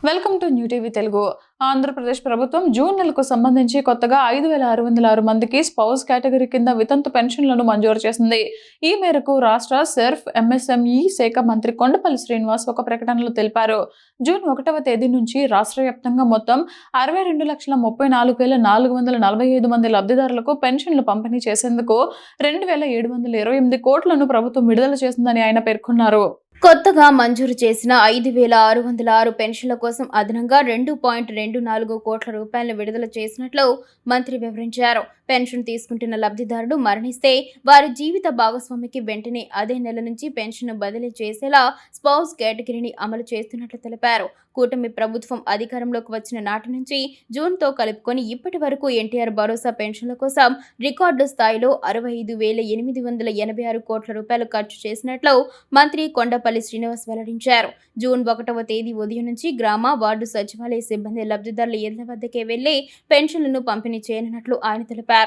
Welcome to new TV Telugu. Andhra Pradesh ప్రభుత్వం June నెలకు సంబంధించి కొత్తగా 5,606 మందికి స్పౌస్ కేటగిరీ కింద వితంతు పెన్షన్లను మంజూరు చేసింది. ఈ మేరకు రాష్ట్ర సెర్ఫ్ ఎంఎస్ఎంఈ శాఖ మంత్రి కొండపల్లి శ్రీనివాస్ ఒక ప్రకటనలో తెలిపారు. జూన్ 1వ తేదీ నుంచి రాష్ట్ర వ్యాప్తంగా మొత్తం 62,34,445 మంది లబ్ధిదారులకు పెన్షన్లు పంపిణీ చేసేందుకు 2,728 కోట్లను ప్రభుత్వం విడుదల చేసిందని ఆయన పేర్కొన్నారు. కొత్తగా మంజూరు చేసిన 5,606 పెన్షన్ల కోసం అదనంగా 2.24 కోట్ల రూపాయలను విడుదల చేసినట్లు మంత్రి వివరించారు. పెన్షన్ తీసుకుంటున్న లబ్ధిదారుడు మరణిస్తే వారి జీవిత భాగస్వామికి వెంటనే అదే నెల నుంచి పెన్షన్ బదిలీ చేసేలా స్పౌస్ కేటగిరీని అమలు చేస్తున్నట్లు తెలిపారు. కూటమి ప్రభుత్వం అధికారంలోకి వచ్చిన నాటి నుంచి జూన్తో కలుపుకొని ఇప్పటి వరకు ఎన్టీఆర్ భరోసా పెన్షన్ల కోసం రికార్డు స్థాయిలో 65,886 కోట్ల రూపాయలు ఖర్చు చేసినట్లు మంత్రి కొండపల్లి శ్రీనివాస్ వెల్లడించారు. జూన్ 1వ తేదీ ఉదయం నుంచి గ్రామ వార్డు సచివాలయ సిబ్బంది లబ్ధిదారుల ఇళ్ల వద్దకే వెళ్లి పెన్షన్లను పంపిణీ చేయనున్నట్లు ఆయన తెలిపారు.